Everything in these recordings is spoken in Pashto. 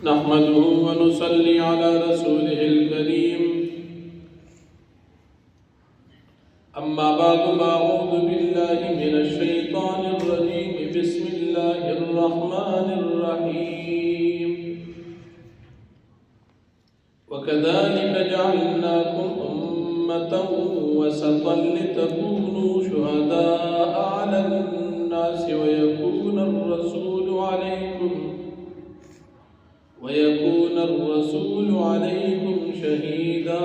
نحمده ونصلي على رسوله الكريم أما بعد فأعوذ بالله من الشيطان الرجيم بسم الله الرحمن الرحيم وكذلك جعلناكم أمة وسطا لتكونوا شهداء على الناس ويكون الرسول عليكم شهيدا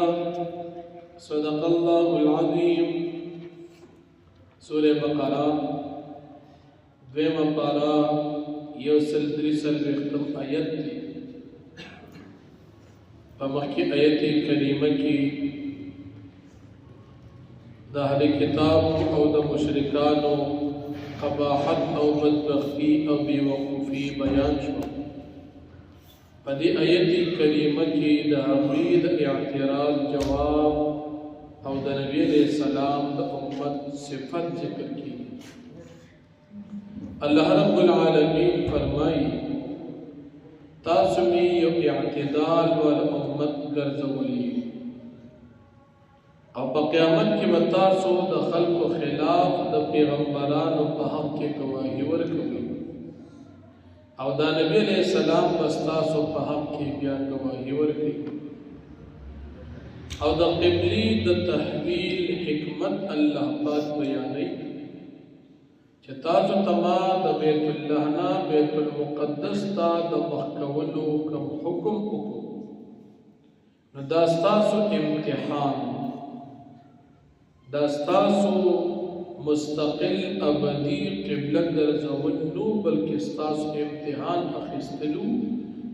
صدق الله العظيم. سورة بقرة دویمه پارا یوسل دریسل وختم آیت دی. په مخکې آیت کریمه کې د اهل کتاب او د مشرکانو قباحت او بدبختی او بیوقوفی بیان شو. په دې آیت کریمه کې د هغوی د اعتراض جواب او د نبی علیہ السلام د امت صفت ذکر کی. اللہ رب العالمین فرمائی تاسو می یو اعتدال وال امت ګرځولي او په قیامت کې به تاسو د خلکو خلاف د پیغمبرانو په حق کې گواهی ورکوي او دا نبی علیہ السلام بس تاسو په حق کې بیا گواهی ورکوي او د قبلی د تحویل حکمت الله پاک بیانوي چې تاسو تما د بیت الله نه بیت المقدس ته د مخکولو کوم حکم وکړو نو دا ستاسو امتحان دا ستاسو مستقل ابدی قبله ګرځول نو بلکې ستاسو امتحان اخیستلو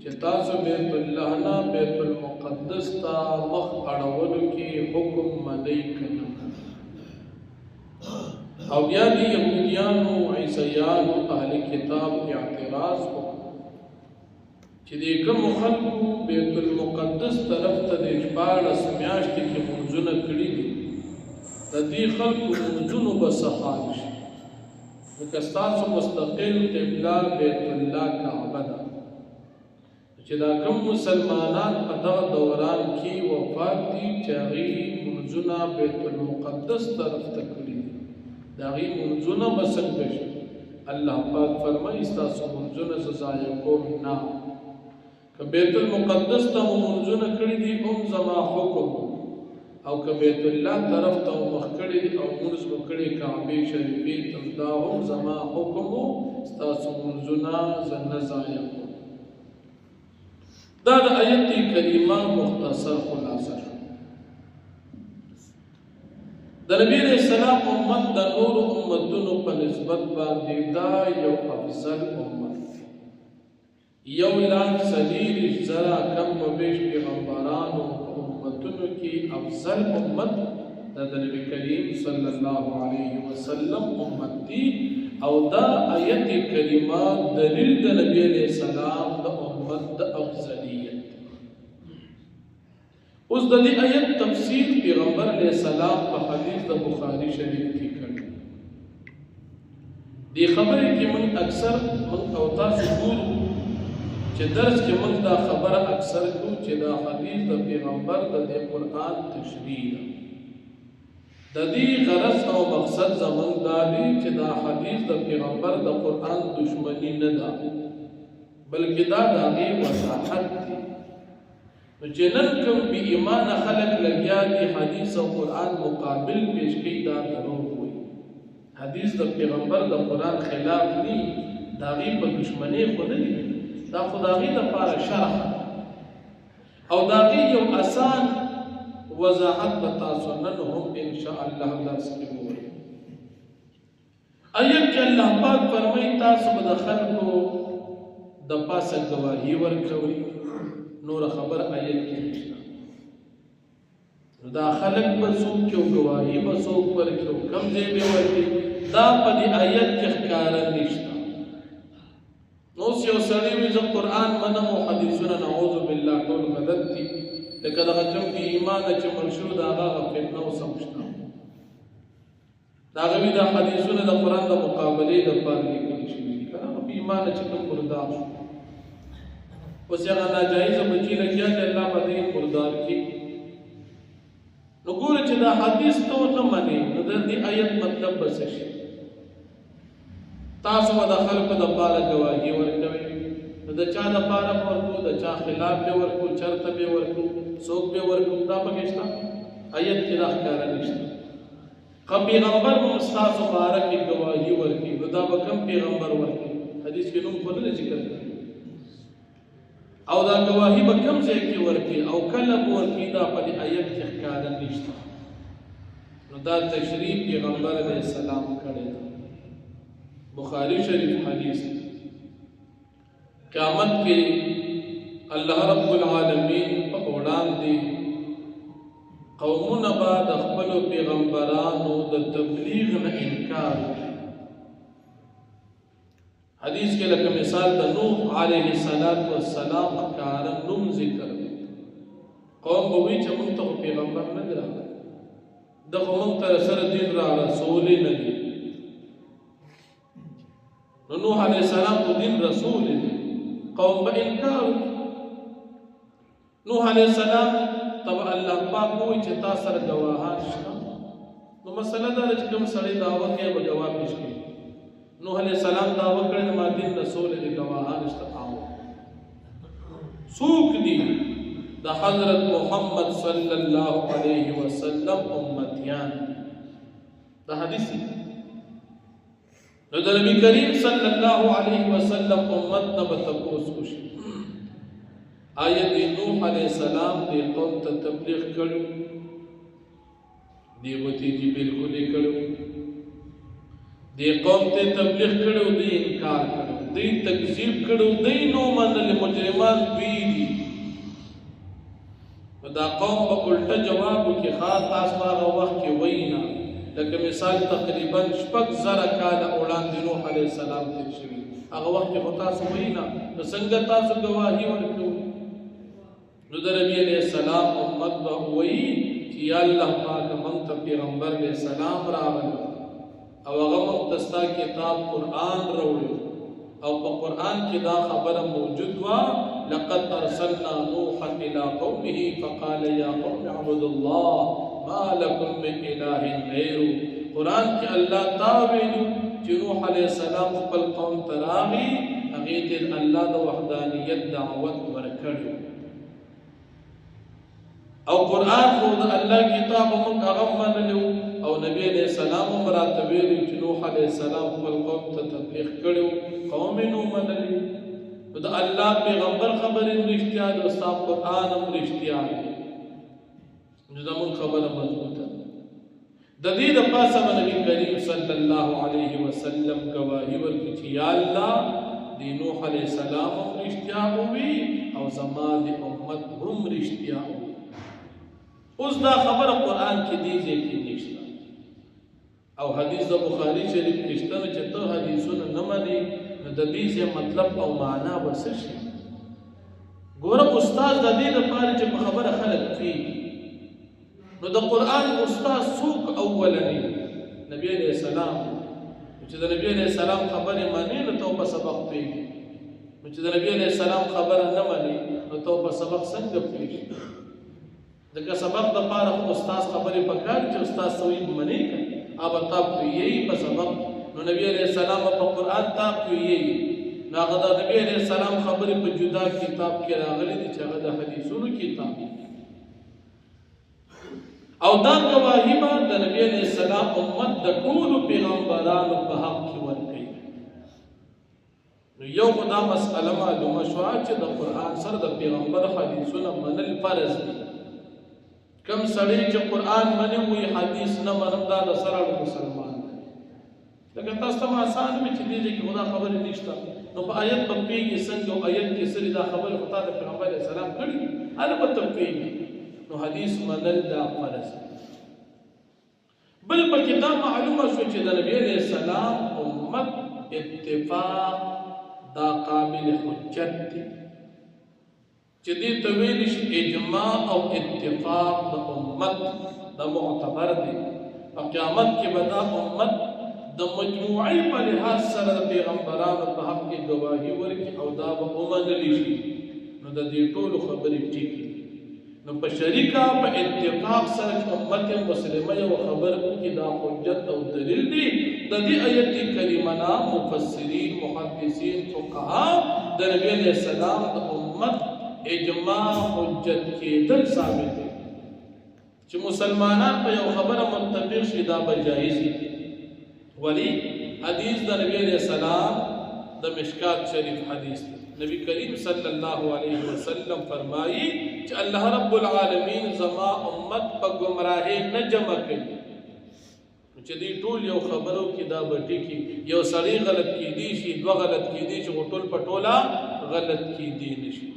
چې تاسو بیت الله نه بیت المقدس ته مخ اړولو کې حکم منئ کنه. او بیا دی یهودیانو عیسیانو اهل کتاب اعتراض وکړو چې د کوم خلکو بیت المقدس طرف ته د 14 میاشتې کې منځونه کړي دي د دې خلکو منځونو به صحال شي ځکه ستاسو مستقل قبله بیت الله کعبه ده چې دا کوم مسلمانان په دغه دوران کې وفات دي چې هغوی منځونه بیت المقدس طرف ته کړي دي د هغوی منځونه به څنګه شي. الله پاک فرمایي ستاسو منځونه زه ضایع کوم نه که بیت المقدس ته مو منځونه کړي دي هم زما حکم او که بیت الله طرف ته مخ کړي دي او منځ مو کړي کعبې شریفې ته دا هم زما حکم ستاسو منځونه زه نه ضایع کوم. دا د آیت کریمه مختصر خلاصه شو. د نبی علیہ السلام امت د نور امتونو په نسبت باندې دا یو افضل امت یو لاک 40,000 کم و بیش پیغمبرانو په امتونو کې افضل امت د نبی کریم صلی الله علیه وسلم امت دی او دا آیت کریمه دلیل د نبی علیہ السلام د امت د افضلیت. اوس د دې آیت تفسیر پیغمبر علیہ السلام په حدیث د بخاری شریف کې کړی. دې خبرې کې موږ اکثر او تاسو ګورو چې درس کې موږ دا خبره اکثر کوو چې دا حدیث د پیغمبر د قرآن تشریح ده. د دې غرض او مقصد زموږ دا دی چې دا حدیث د پیغمبر د قرآن دشمنی نه ده بلکې دا د هغې وضاحت دی. نو چې نن کوم بې ایمانه خلک لګیا دي حدیث او قرآن مقابل پیش کوي دا دروغ وایي. حدیث د پیغمبر د قرآن خلاف نه د هغې په دشمنۍ خو نه دي دا خو د هغې دپاره شرح او د هغې یو اسان وضاحت به تاسو نن هم انشاءالله درس کې ووایو. آیت کې الله پاک فرمایي تاسو به د خلکو د پاسه گواهی ورکوي. نور خبر آیت کې نشته. نو دا خلک به څوک کې او گواهی به څوک ورکوي او کوم ځای به ورکوي دا په دې آیت کې ښکاره نشته. نو اوس یو سړی وایي زه قرآن منم او حدیثونه نعوذ بالله ټول غلط دي لکه دغه کوم بې ایمانه چې مړ شو د هغه فتنه اوس هم شته. د هغه وایي دا حدیثونه د قرآن د مقابلې دپاره لیکلي شوي دي که نه بې ایمانه چې کوم مردار شو اوس هغه ناجایز بچی لګیا دی الله به دې مردار کړي. نو ګوره چې دا حدیث ته ونه منې نو د دې آیت مطلب به څه شي؟ تاسو به د خلکو دپاره ګواهي ورکوئ، نو د چا دپاره به ورکو، د چا خلاف به ورکو، چرته به ورکو، څوک به ورکو، دا پکې شته؟ آیت کې دا ښکاره نشته. که پیغمبر به ستاسو باره کې ګواهي ورکړي نو دا به کوم پیغمبر ورکړي؟ حدیث کې نوم خو نه دی ذکر کړی. او دا گواهی به کوم ځای کې ورکړي او کله به ورکړي دا په دې آیت کې ښکاره نشته. نو دا تشریح پیغمبر علیه السلام کړی دی. بخاری شریف حدیث قیامت کې الله رب العالمین په وړاندې قومونه به د خپلو پیغمبرانو د تبلیغ نه انکار وکړي. حدیث کې لکه مثال د نوح علیه السلام ښکاره نوم ذکر دی. قوم به وایي چې موږ ته خو پیغمبر نه دی راغلی، ده خو موږ ته سره دین را رسولی نه دی. نو نوح علیه السلام خو دین رسول دی، قوم به انکار وکړي. نوح علیه السلام ته به الله پاک وایي چې تا سره ګواهان شته. نو مسله دا ده چې کوم سړی دعوه کوي به ګواه پیش کوي. نوح علیہ السلام دعوه کړی ما دین رسول دې گواهان استقامو. څوک دي؟ د حضرت محمد صلی الله علیه وسلم امتیان. دا حدیث دی. نو د نبی کریم صلی الله علیه وسلم امت نه به تپوس وشي آیا د نوح علیہ السلام دې قوم ته تبلیغ کړو؟ دې وتی دې بالکل یې کړو. دی قوم ته تبلیغ کړو، دی انکار کړو، دی تکذیب کړو، دی نو منل، مجرمان دوی دي. دا قوم په الټه جواب وکړي ښه تاسو هغه وخت کې وایي نه. لکه مثال تقریبا 6,000 کاله وړاندې نوح علیه السلام تېر شوي، هغه وخت کې خو تاسو وایي نه، نو څنګه تاسو ګواهي ورکوئ؟ نو د نبي علیه السلام امت به وایي چې یا الله پاکه موږ ته پیغمبر علیه السلام راغلی او هغه موږ ته ستا کتاب قرآن راوړی او په قرآن کې دا خبره موجود وه لقد ارسلنا نوحا الى قومه فقال یا قوم اعبدوا الله ما لكم من اله غیره. قرآن کې الله تا ویلو چې نوح علیه السلام خپل قوم ته راغی، هغې ته الله د وحدانیت دعوت ورکړی او قرآن خو د الله کتاب موږ هغه منلو او نبی علیہ السلام هم راته ویلي چې نوح علیہ السلام خپل قوم ته تبلیغ کړی، قوم یې نو منلي. نو د الله پیغمبر خبرې هم رښتیا دي او ستا قرآن هم رښتیا دی. نو زموږ خبره مضبوطه ده. د دې دپاسه به نبي کریم صلی الله علیه وسلم ګواهي ورکړي چې یا الله د نوح علیہ السلام هم رښتیا ووي او زما د امت هم رښتیا ووي. اوس دا خبره قرآن کې دې ځای کې نشته او حدیث د بخاري شریف کې شته چې ته حدیثونه نه منې نو د دې ځای مطلب او معنا به څه شي؟ ګوره استاد د دې دپاره چې په خبره خلک پوهېږي. نو د قرآن استاد څوک اولنی؟ نبی علیہ السلام. چې د نبی علیہ السلام خبرې منې نو ته په سبق پوهېږي. نو چې د نبی علیہ السلام خبره نه منې نو ته په سبق څنګه پوهېږي؟ ځکه سبق دپاره خو استاد خبرې پکار چې استاد څه وایي منې که اب تا پوهېږي په سبق. نو نبی علیہ السلام په قرآن تا پوهېږي. نو هغه د نبی علیہ السلام خبرې په جدا کتاب کې راغلي دي چې هغه د حدیثونو کتاب دی او دا گواهی به د نبی علیہ السلام امت د ټولو پیغمبرانو په حق کې ورکوي. نو یو خو دا مسئله معلومه شوه چې د قرآن سره د پیغمبر حدیثونه منل فرض دي. کم سړی چې قرآن مني وایي حدیث نه منم دا د سره مسلمان دی. لکه تاسو ته آسان وي چې دې ځای کې خو دا خبرې نشته نو په آیت به پوهېږي څنګه او آیت کې سرې دا خبرې خو تا د پیغمبر علیه السلام کړي هله به ته پوهېږي. نو حدیث منل دا فرض. بل پکې دا معلومه شو چې د نبی علیه السلام امت اتفاق دا قابل حجت دی چې دې ته ویلی شي اجماع او اتفاق د امت دا معتبر دی. په قیامت کې به دا امت د مجموعي په لحاظ سره د پیغمبرانو په حق کې ګواهي ورکړي او دا به ومنلی شي. نو د دې ټولو خبرې ټیکي نو په شریکه په اتفاق سره امت مسلمه یو خبر وکړي دا حجت او دلیل دی د دې آیت کریمه نه مفسرین محدثین فقها د نبی علیہ السلام د امت اجماع حجت کېدل ثابت دی چې مسلمانان په یو خبره متفق شي دا به جایز دي ولی حدیث د نبی علیہ السلام د مشکات شریف حدیث دی نبی کریم صلی اللہ علیہ وسلم فرمائی کہ اللہ رب العالمین زما امت پا گمراہی نہ جمع کری چې دی ټول یو خبرو کی دا بٹی کی یو سړی غلط کی دی شي دو غلط کی دی چې ټول پټولا غلط کی دی نشي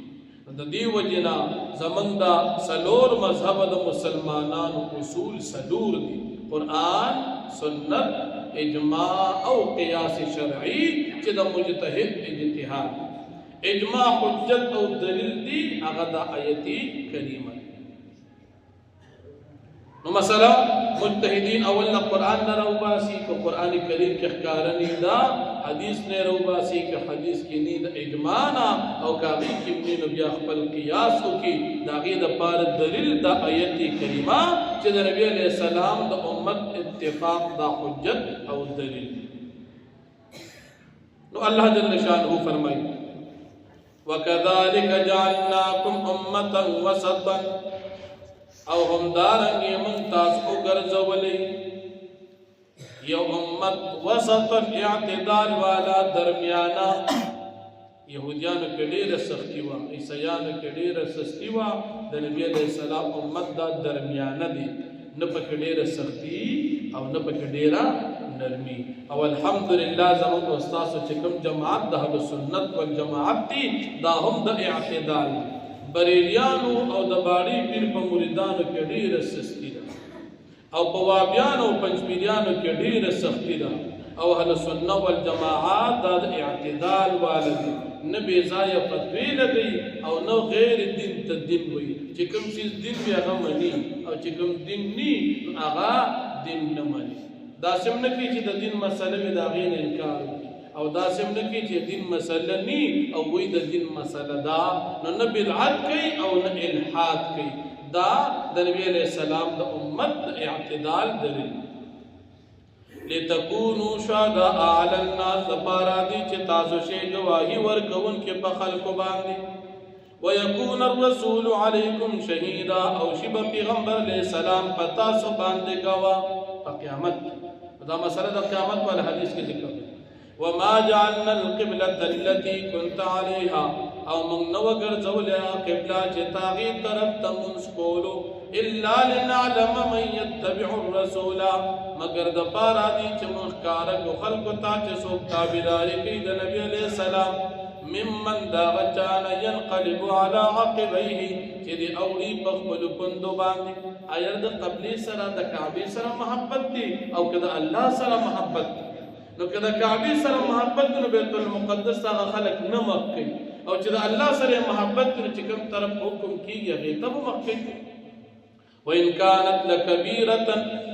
د دې وجنا زمنګ دا سلور مذهب د مسلمانانو اصول سلور دي قرآن سنت اجماع او قیاس شرعی چې د مجتهد اجتهاد اجماع حجت او دلیل دی هغه د آیت کریمه نو مثلا مجتهدین اول قرآن نه راوباسي که قرآن کریم کې ښکارنی دا حدیث نه راوباسي که حدیث کې نه د اجماع نه او کاږي کې نو بیا خپل قیاس وکي دا غي د پار دلیل د آیت کریمه چې د نبی علیہ السلام د امت اتفاق دا حجت او دلیل نو الله جل شانه فرمایي وَكَذَلِكَ جَعَلْنَاكُمْ أُمَّةً وَسَطًا او هم دارنگی من تاسو گرزولی یو امت وسطا اعتدال والا درمیانا یہودیانو کے دیر سختی وا عیسیانو کے دیر سستی وا د نبی علیہ السلام امت دا درمیانا دی نپک دیر سختی او نپک دیرا نرمی او الحمدللہ زمان استاسو چکم جماعت دا اهل سنت والجماعت دی دا هم دا اعتدال بریلیانو او د باړي پیر په مریدانو کې ډیره سستی ده او په وابیانو او پنځپیریانو کې ډیره سختی ده او اهل سنت والجماعت د اعتدال والدي نه بے ځای فتوی لګي او نو غیر دین ته دین وي چې کوم چیز دین بیا هغه مني او چې کوم دین ني هغه دین نه مني دا سم نه کی چې د دین مسله به دا غین انکار وي او دا سم نه کی چې دین مسله ني او وې د دین مسله دا نو نه بدعت کوي او نه الحاد کوي دا د نبی علیہ السلام د امت اعتدال دلیل لتكونوا شهداء على الناس پارادی چې تاسو شی گواہی ورکون کې په خلکو باندې ويكون الرسول عليكم شهيدا او شب پیغمبر علیہ السلام پتا سو باندې گواه په قیامت دا مسله د قیامت په حدیث کې ذکر دی وما جعلنا القبلة التي كنت عليها او من نو ګرځولیا قبله چې تاغي طرف ته منسکولو الا لنعلم من يتبع الرسول مگر د پاره دي چې مخکار کو خلق ته چې څوک تابعداري کوي د نبی عليه السلام ممن دا غچانا ينقلب على عقبيه چې دی اوړي په خپل پندو باندې ایر د قبلي سره د کعبه سره محبت دي او کده الله سره محبت دي نو کده کعبه سره محبت نو بیت المقدس ته خلق نه مکه او چې د الله سره محبت نو چې کوم طرف حکم کیږي هغه ته مکه وان كانت لكبيره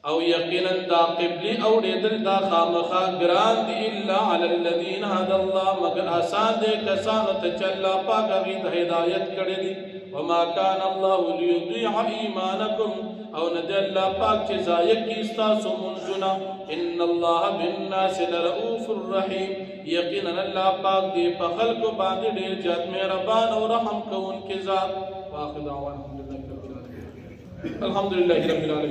او یقینا دا قبلی او ریدل دا خامخا گران دی الا علی الذین هدى الله مگر آسان دے کسانو ته چلا پاک غی ہدایت کړي دي وما كان الله ليضيع ایمانکم او ندی الله پاک چې ضایع کی استاسو منزنا ان الله بالناس لرؤوف الرحیم یقینا الله پاک دی په خلق باندې ډیر زیات مهربان او رحم کوونکی ذات واخر دعوانا الحمدلله رب العالمین